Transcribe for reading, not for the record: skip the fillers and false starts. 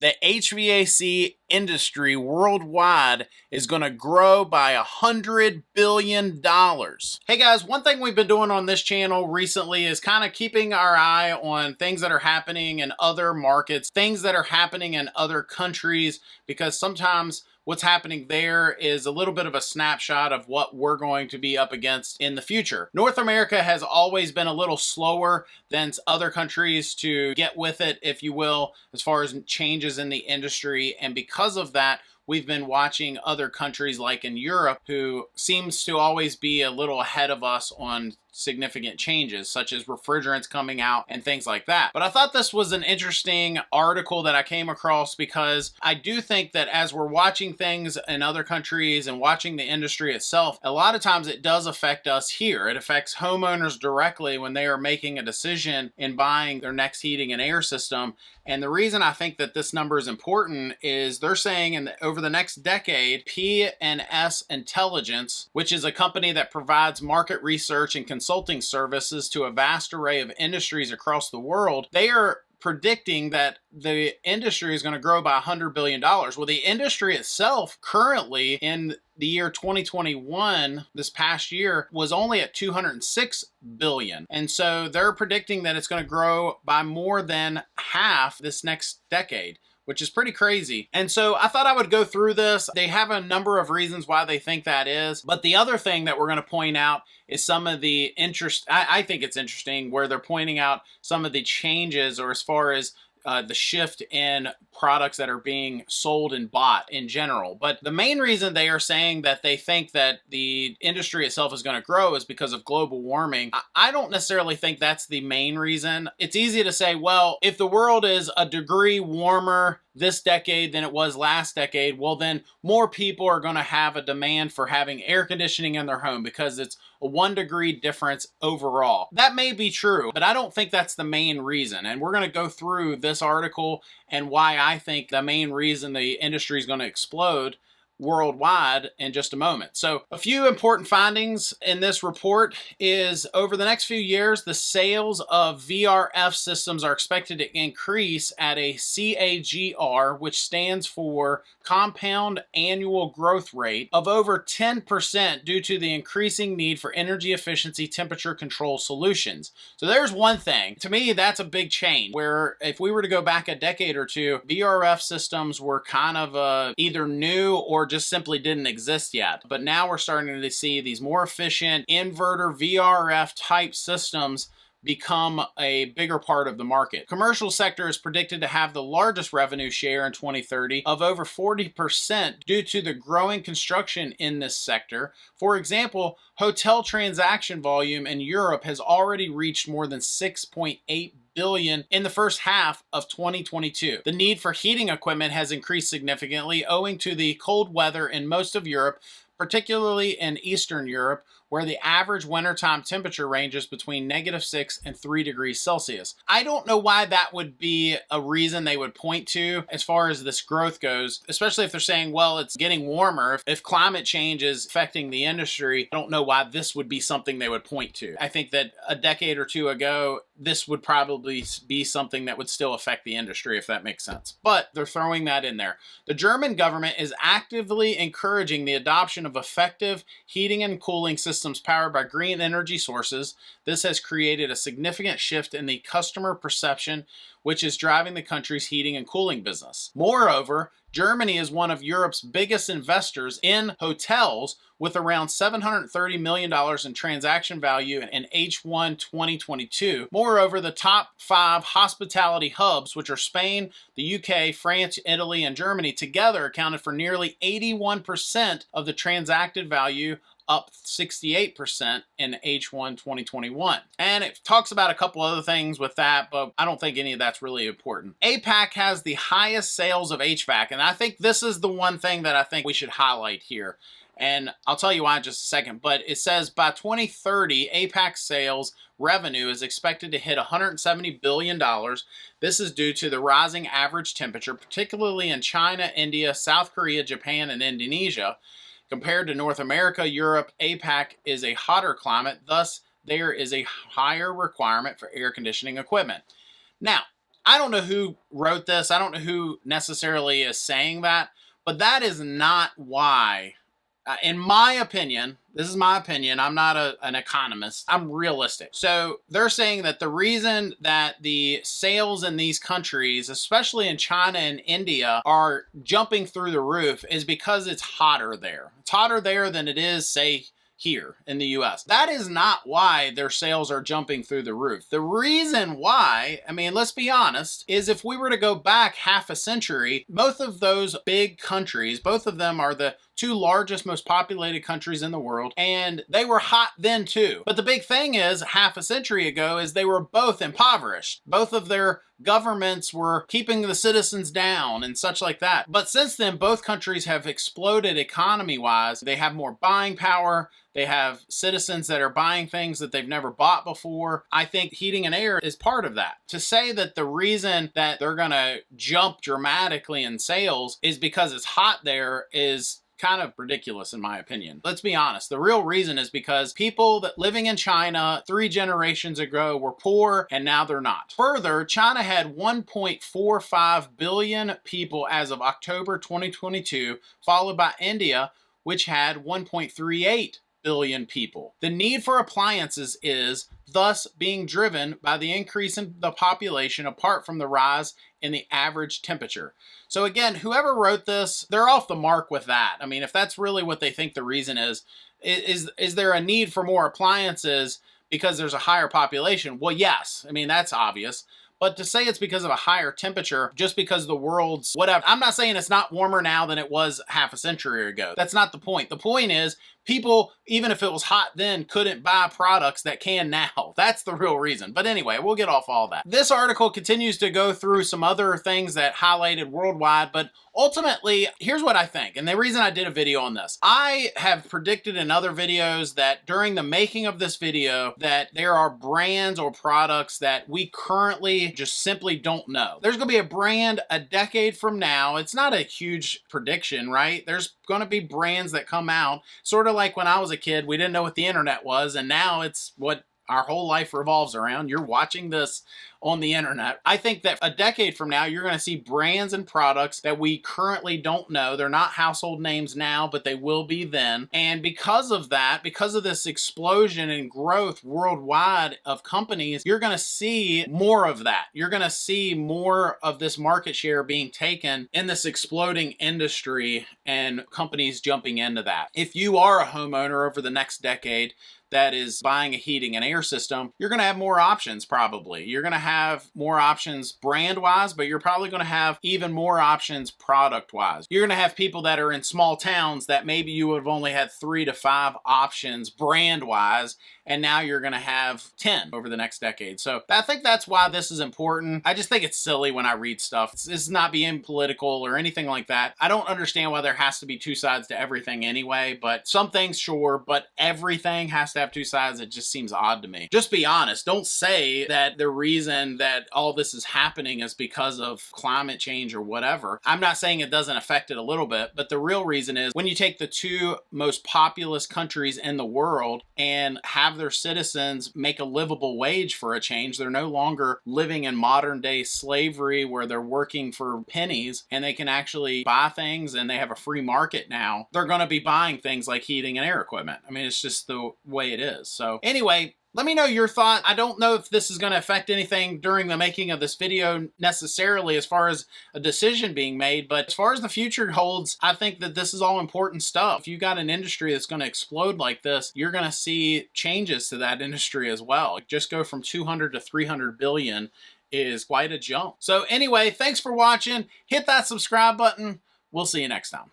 the HVAC industry worldwide is going to grow by $100 billion. Hey guys, one thing we've been doing on this channel recently is kind of keeping our eye on things that are happening in other markets, things that are happening in other countries, because sometimes what's happening there is a little bit of a snapshot of what we're going to be up against in the future. North America has always been a little slower than other countries to get with it, if you will, as far as changes in the industry. And because of that, we've been watching other countries like in Europe, who seems to always be a little ahead of us on significant changes, such as refrigerants coming out and things like that. But I thought this was an interesting article that I came across, because I do think that as we're watching things in other countries and watching the industry itself, a lot of times it does affect us here. It affects homeowners directly when they are making a decision in buying their next heating and air system. And the reason I think that this number is important is they're saying over the next decade, PNS Intelligence, which is a company that provides market research and consulting services to a vast array of industries across the world, they are predicting that the industry is going to grow by $100 billion. Well, the industry itself currently in the year 2021, this past year, was only at $206 billion. And so they're predicting that it's going to grow by more than half this next decade, which is pretty crazy. And so I thought I would go through this. They have a number of reasons why they think that is. But the other thing that we're going to point out is some of the interest. I think it's interesting where they're pointing out some of the changes, or as far as the shift in products that are being sold and bought in general. But the main reason they are saying that they think that the industry itself is going to grow is because of global warming. I don't necessarily think that's the main reason. It's easy to say, well, if the world is a degree warmer this decade than it was last decade, well, then more people are going to have a demand for having air conditioning in their home because it's a 1 degree difference overall. That may be true, but I don't think that's the main reason. And we're going to go through this article and why I think the main reason the industry is going to explode worldwide in just a moment. So a few important findings in this report is over the next few years, the sales of VRF systems are expected to increase at a CAGR, which stands for compound annual growth rate, of over 10% due to the increasing need for energy efficiency temperature control solutions. So there's one thing. To me, that's a big change, where if we were to go back a decade or two, VRF systems were kind of either new or just simply didn't exist yet. But now we're starting to see these more efficient inverter VRF type systems become a bigger part of the market. Commercial sector is predicted to have the largest revenue share in 2030 of over 40% due to the growing construction in this sector. For example, hotel transaction volume in Europe has already reached more than 6.8 billion in the first half of 2022. The need for heating equipment has increased significantly owing to the cold weather in most of Europe, particularly in Eastern Europe, where the average wintertime temperature ranges between -6 and 3 degrees Celsius. I don't know why that would be a reason they would point to as far as this growth goes, especially if they're saying, well, it's getting warmer. If climate change is affecting the industry, I don't know why this would be something they would point to. I think that a decade or two ago, this would probably be something that would still affect the industry, if that makes sense. But they're throwing that in there. The German government is actively encouraging the adoption of effective heating and cooling systems powered by green energy sources. This has created a significant shift in the customer perception, which is driving the country's heating and cooling business. Moreover, Germany is one of Europe's biggest investors in hotels, with around $730 million in transaction value in H1 2022. Moreover, the top 5 hospitality hubs, which are Spain, the UK, France, Italy, and Germany, together accounted for nearly 81% of the transacted value, up 68% in H1 2021. And it talks about a couple other things with that, but I don't think any of that's really important. APAC has the highest sales of HVAC, and I think this is the one thing that I think we should highlight here. And I'll tell you why in just a second, but it says by 2030, APAC sales revenue is expected to hit $170 billion. This is due to the rising average temperature, particularly in China, India, South Korea, Japan, and Indonesia. Compared to North America, Europe, APAC is a hotter climate, thus there is a higher requirement for air conditioning equipment. Now, I don't know who wrote this. I don't know who necessarily is saying that, but that is not why. In my opinion, this is my opinion, I'm not an economist, I'm realistic. So they're saying that the reason that the sales in these countries, especially in China and India, are jumping through the roof is because it's hotter there. It's hotter there than it is, say, here in the US. That is not why their sales are jumping through the roof. The reason why, I mean, let's be honest, is if we were to go back half a century, both of those big countries, both of them are the two largest, most populated countries in the world, and they were hot then too. But the big thing is, half a century ago, is they were both impoverished. Both of their governments were keeping the citizens down and such like that. But since then, both countries have exploded economy-wise. They have more buying power. They have citizens that are buying things that they've never bought before. I think heating and air is part of that. To say that the reason that they're going to jump dramatically in sales is because it's hot there is kind of ridiculous in my opinion. Let's be honest. The real reason is because people that living in China 3 generations ago were poor and now they're not. Further, China had 1.45 billion people as of October 2022, followed by India, which had 1.38 billion people. The need for appliances is thus being driven by the increase in the population apart from the rise in the average temperature. So again, whoever wrote this, they're off the mark with that. I mean, if that's really what they think the reason is there a need for more appliances because there's a higher population? Well, yes. I mean, that's obvious. But to say it's because of a higher temperature, just because the world's whatever, I'm not saying it's not warmer now than it was half a century ago. That's not the point. The point is people, even if it was hot then, couldn't buy products that can now. That's the real reason. But anyway, we'll get off all that. This article continues to go through some other things that highlighted worldwide, but ultimately, here's what I think. And the reason I did a video on this, I have predicted in other videos that during the making of this video, that there are brands or products that we currently just simply don't know. There's going to be a brand a decade from now. It's not a huge prediction, right? There's going to be brands that come out, sort of like when I was a kid, we didn't know what the internet was, and now it's what our whole life revolves around. You're watching this on the internet. I think that a decade from now, you're going to see brands and products that we currently don't know. They're not household names now, but they will be then. And because of that, because of this explosion in growth worldwide of companies, you're going to see more of that. You're going to see more of this market share being taken in this exploding industry and companies jumping into that. If you are a homeowner over the next decade that is buying a heating and air system, you're going to have more options probably. You're going to have more options brand-wise, but you're probably going to have even more options product-wise. You're going to have people that are in small towns that maybe you would have only had 3 to 5 options brand-wise, and now you're going to have 10 over the next decade. So I think that's why this is important. I just think it's silly when I read stuff. This is not being political or anything like that. I don't understand why there has to be 2 sides to everything anyway, but some things sure, but everything has to have 2 sides. It just seems odd to me. Just be honest. Don't say that the reason that all this is happening is because of climate change or whatever. I'm not saying it doesn't affect it a little bit, but the real reason is when you take the 2 most populous countries in the world and have their citizens make a livable wage for a change, they're no longer living in modern day slavery where they're working for pennies and they can actually buy things and they have a free market now. They're going to be buying things like heating and air equipment. I mean, it's just the way it is. So anyway, let me know your thought. I don't know if this is going to affect anything during the making of this video necessarily as far as a decision being made, but as far as the future holds, I think that this is all important stuff. If you got an industry that's going to explode like this, you're going to see changes to that industry as well. Just go from 200 to 300 billion is quite a jump. So anyway, thanks for watching. Hit that subscribe button. We'll see you next time.